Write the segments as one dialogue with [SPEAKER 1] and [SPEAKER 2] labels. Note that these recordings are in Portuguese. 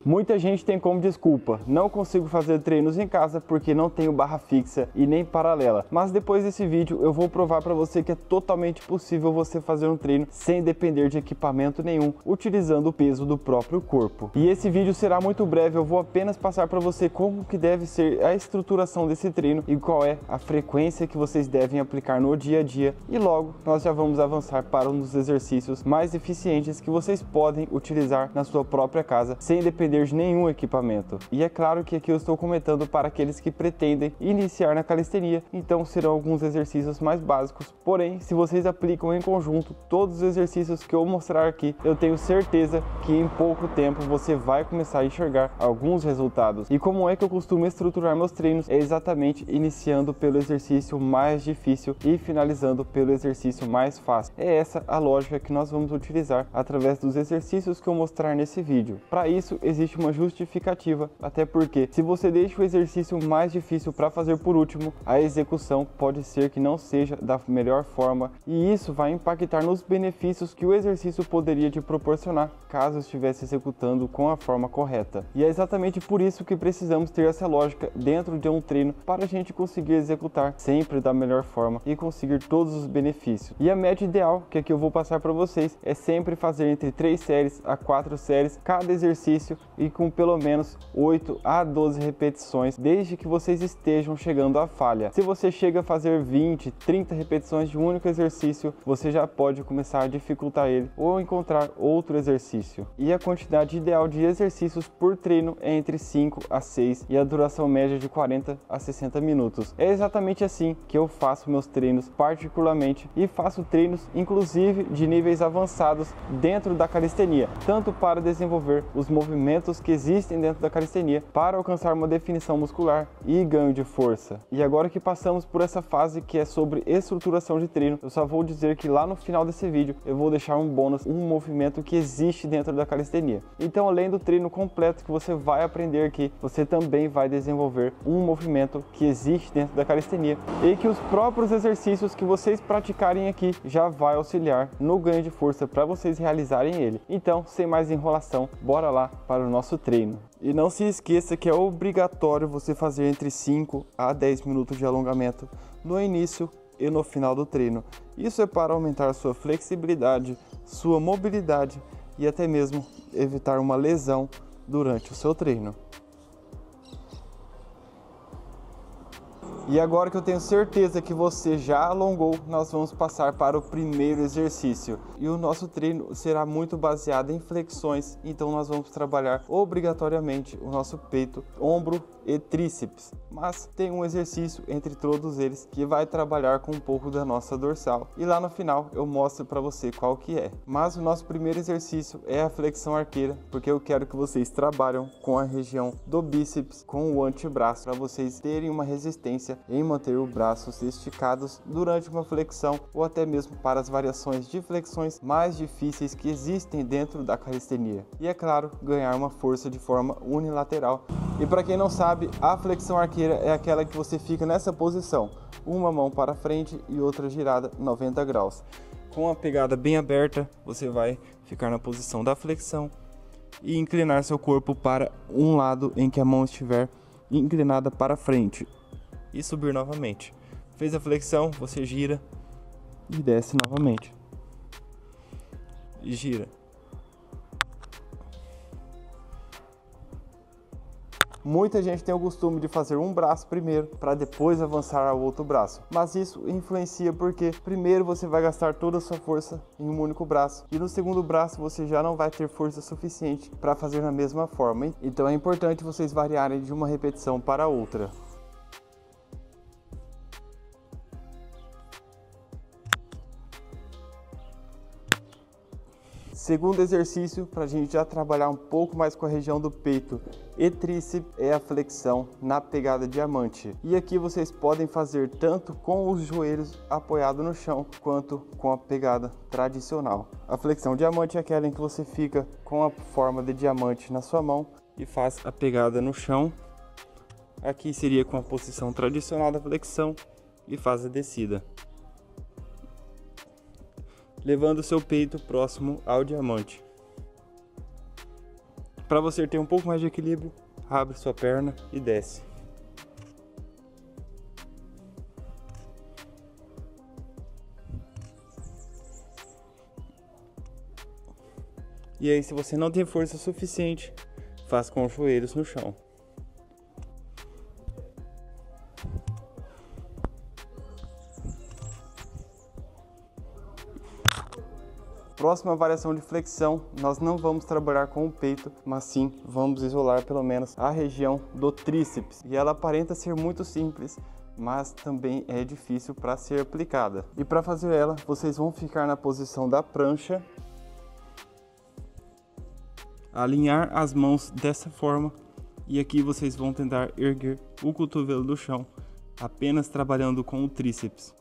[SPEAKER 1] Muita gente tem como desculpa: não consigo fazer treinos em casa porque não tenho barra fixa e nem paralela. Mas depois desse vídeo eu vou provar para você que é totalmente possível você fazer um treino sem depender de equipamento nenhum, utilizando o peso do próprio corpo. E esse vídeo será muito breve, eu vou apenas passar para você como que deve ser a estruturação desse treino e qual é a frequência que vocês devem aplicar no dia a dia, e logo nós já vamos avançar para um dos exercícios mais eficientes que vocês podem utilizar na sua própria casa sem depender de nenhum equipamento. E é claro que aqui eu estou comentando para aqueles que pretendem iniciar na calistenia, então serão alguns exercícios mais básicos, porém se vocês aplicam em conjunto todos os exercícios que eu vou mostrar aqui, eu tenho certeza que em pouco tempo você vai começar a enxergar alguns resultados. E como é que eu costumo estruturar meus treinos? É exatamente iniciando pelo exercício mais difícil e finalizando pelo exercício mais fácil. É essa a lógica que nós vamos utilizar através dos exercícios que eu mostrar nesse vídeo. Para isso existe uma justificativa, até porque se você deixa o exercício mais difícil para fazer por último, a execução pode ser que não seja da melhor forma, e isso vai impactar nos benefícios que o exercício poderia te proporcionar caso estivesse executando com a forma correta. E é exatamente por isso que precisamos ter essa lógica dentro de um treino para a gente conseguir executar sempre da melhor forma e conseguir todos os benefícios. E a média ideal que aqui eu vou passar para vocês é sempre fazer entre 3 séries a 4 séries cada exercício e com pelo menos 8 a 12 repetições, desde que vocês estejam chegando à falha. Se você chega a fazer 20, 30 repetições de um único exercício, você já pode começar a dificultar ele ou encontrar outro exercício. E a quantidade ideal de exercícios por treino é entre 5 a 6 e a duração média de 40 a 60 minutos. É exatamente assim que eu faço meus treinos particularmente, e faço treinos inclusive de níveis avançados dentro da calistenia, tanto para desenvolver os movimentos que existem dentro da calistenia para alcançar uma definição muscular e ganho de força. E agora que passamos por essa fase que é sobre estruturação de treino, eu só vou dizer que lá no final desse vídeo eu vou deixar um bônus, um movimento que existe dentro da calistenia. Então, além do treino completo que você vai aprender aqui, você também vai desenvolver um movimento que existe dentro da calistenia e que os próprios exercícios que vocês praticarem aqui já vai auxiliar no ganho de força para vocês realizarem ele. Então, sem mais enrolação, bora lá para o nosso treino. E não se esqueça que é obrigatório você fazer entre 5 a 10 minutos de alongamento no início e no final do treino. Isso é para aumentar sua flexibilidade, sua mobilidade e até mesmo evitar uma lesão durante o seu treino. E agora que eu tenho certeza que você já alongou, nós vamos passar para o primeiro exercício. E o nosso treino será muito baseado em flexões, então nós vamos trabalhar obrigatoriamente o nosso peito, ombro e tríceps. Mas tem um exercício entre todos eles que vai trabalhar com um pouco da nossa dorsal. E lá no final eu mostro para você qual que é. Mas o nosso primeiro exercício é a flexão arqueira, porque eu quero que vocês trabalhem com a região do bíceps, com o antebraço, para vocês terem uma resistência em manter os braços esticados durante uma flexão, ou até mesmo para as variações de flexões mais difíceis que existem dentro da calistenia. E é claro, ganhar uma força de forma unilateral. E para quem não sabe, a flexão arqueira é aquela que você fica nessa posição, uma mão para frente e outra girada 90 graus. Com a pegada bem aberta, você vai ficar na posição da flexão e inclinar seu corpo para um lado em que a mão estiver inclinada para frente. E subir novamente. Fez a flexão, você gira e desce novamente. E gira. Muita gente tem o costume de fazer um braço primeiro para depois avançar ao outro braço. Mas isso influencia porque primeiro você vai gastar toda a sua força em um único braço e no segundo braço você já não vai ter força suficiente para fazer da mesma forma. Então é importante vocês variarem de uma repetição para outra. Segundo exercício, para a gente já trabalhar um pouco mais com a região do peito e tríceps, é a flexão na pegada diamante. E aqui vocês podem fazer tanto com os joelhos apoiados no chão, quanto com a pegada tradicional. A flexão diamante é aquela em que você fica com a forma de diamante na sua mão e faz a pegada no chão. Aqui seria com a posição tradicional da flexão e faz a descida, levando seu peito próximo ao diamante. Para você ter um pouco mais de equilíbrio, abre sua perna e desce. E aí, se você não tem força suficiente, faz com os joelhos no chão. Próxima variação de flexão, nós não vamos trabalhar com o peito, mas sim vamos isolar pelo menos a região do tríceps. E ela aparenta ser muito simples, mas também é difícil para ser aplicada. E para fazer ela, vocês vão ficar na posição da prancha, alinhar as mãos dessa forma, e aqui vocês vão tentar erguer o cotovelo do chão, apenas trabalhando com o tríceps.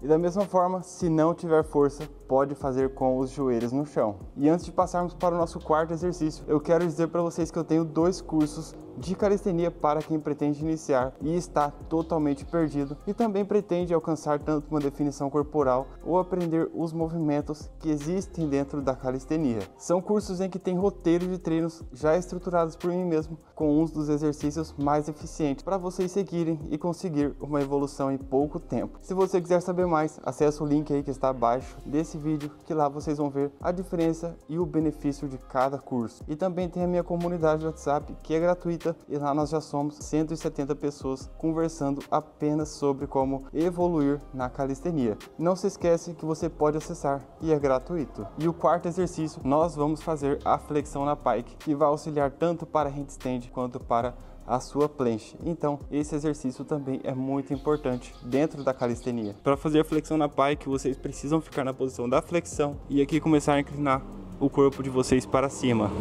[SPEAKER 1] E da mesma forma, se não tiver força, pode fazer com os joelhos no chão. E antes de passarmos para o nosso quarto exercício, eu quero dizer para vocês que eu tenho 2 cursos de calistenia para quem pretende iniciar e está totalmente perdido e também pretende alcançar tanto uma definição corporal ou aprender os movimentos que existem dentro da calistenia. São cursos em que tem roteiro de treinos já estruturados por mim mesmo, com uns dos exercícios mais eficientes para vocês seguirem e conseguir uma evolução em pouco tempo. Se você quiser saber mais, acesse o link aí que está abaixo desse vídeo, que lá vocês vão ver a diferença e o benefício de cada curso. E também tem a minha comunidade WhatsApp, que é gratuita, e lá nós já somos 170 pessoas conversando apenas sobre como evoluir na calistenia. Não se esquece que você pode acessar e é gratuito. E o quarto exercício, nós vamos fazer a flexão na pike, que vai auxiliar tanto para handstand quanto para a sua planche. Então, esse exercício também é muito importante dentro da calistenia. Para fazer a flexão na pike, vocês precisam ficar na posição da flexão e aqui começar a inclinar o corpo de vocês para cima.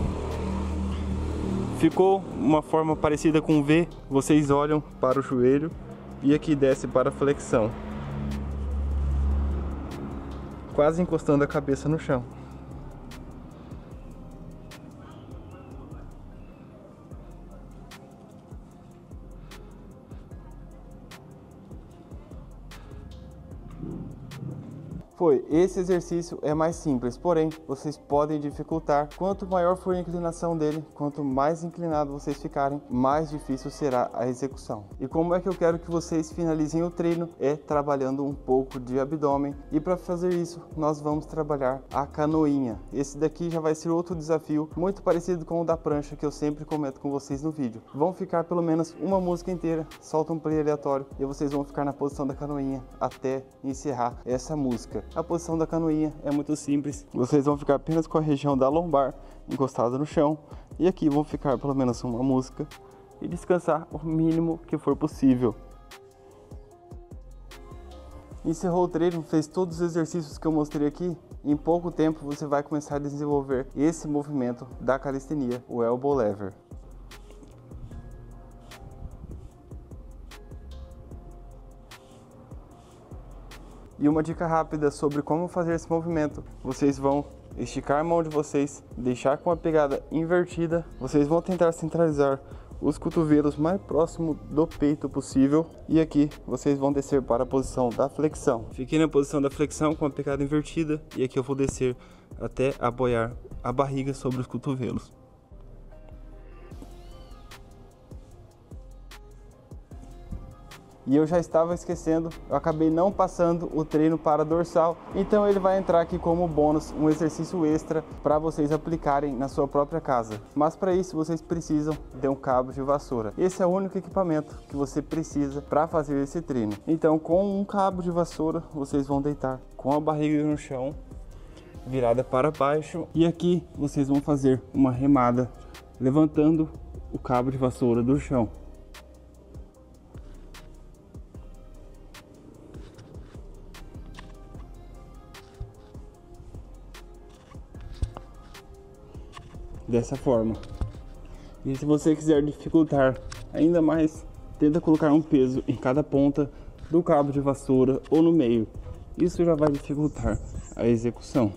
[SPEAKER 1] Ficou uma forma parecida com um V, vocês olham para o joelho e aqui desce para a flexão, quase encostando a cabeça no chão. Esse exercício é mais simples, porém vocês podem dificultar. Quanto maior for a inclinação dele, quanto mais inclinado vocês ficarem, mais difícil será a execução. E como é que eu quero que vocês finalizem o treino? É trabalhando um pouco de abdômen, e para fazer isso nós vamos trabalhar a canoinha. Esse daqui já vai ser outro desafio muito parecido com o da prancha que eu sempre comento com vocês no vídeo. Vão ficar pelo menos uma música inteira, solta um play aleatório e vocês vão ficar na posição da canoinha até encerrar essa música. A posição da canoinha é muito simples, vocês vão ficar apenas com a região da lombar encostada no chão e aqui vão ficar pelo menos uma música e descansar o mínimo que for possível. Encerrou o treino, fez todos os exercícios que eu mostrei aqui. Em pouco tempo você vai começar a desenvolver esse movimento da calistenia, o elbow lever. E uma dica rápida sobre como fazer esse movimento: vocês vão esticar a mão de vocês, deixar com a pegada invertida, vocês vão tentar centralizar os cotovelos mais próximo do peito possível e aqui vocês vão descer para a posição da flexão. Fiquei na posição da flexão com a pegada invertida e aqui eu vou descer até apoiar a barriga sobre os cotovelos. E eu já estava esquecendo, eu acabei não passando o treino para dorsal, então ele vai entrar aqui como bônus, um exercício extra para vocês aplicarem na sua própria casa. Mas para isso vocês precisam de um cabo de vassoura. Esse é o único equipamento que você precisa para fazer esse treino. Então, com um cabo de vassoura, vocês vão deitar com a barriga no chão, virada para baixo, e aqui vocês vão fazer uma remada, levantando o cabo de vassoura do chão. Dessa forma. E se você quiser dificultar ainda mais, tenta colocar um peso em cada ponta do cabo de vassoura ou no meio. Isso já vai dificultar a execução.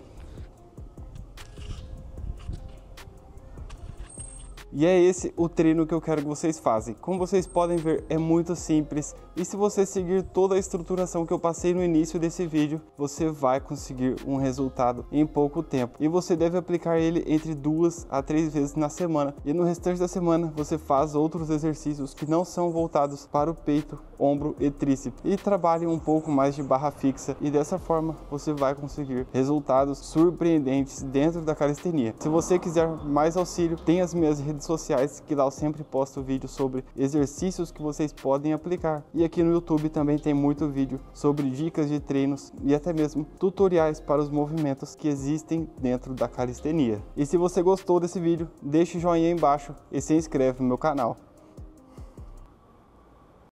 [SPEAKER 1] E é esse o treino que eu quero que vocês façam. Como vocês podem ver, é muito simples. E se você seguir toda a estruturação que eu passei no início desse vídeo, você vai conseguir um resultado em pouco tempo. E você deve aplicar ele entre 2 a 3 vezes na semana. E no restante da semana, você faz outros exercícios que não são voltados para o peito, ombro e tríceps. E trabalhe um pouco mais de barra fixa. E dessa forma, você vai conseguir resultados surpreendentes dentro da calistenia. Se você quiser mais auxílio, tem as minhas redes sociais, que lá eu sempre posto vídeo sobre exercícios que vocês podem aplicar. E aqui no YouTube também tem muito vídeo sobre dicas de treinos e até mesmo tutoriais para os movimentos que existem dentro da calistenia. E se você gostou desse vídeo, deixe o joinha aí embaixo e se inscreve no meu canal.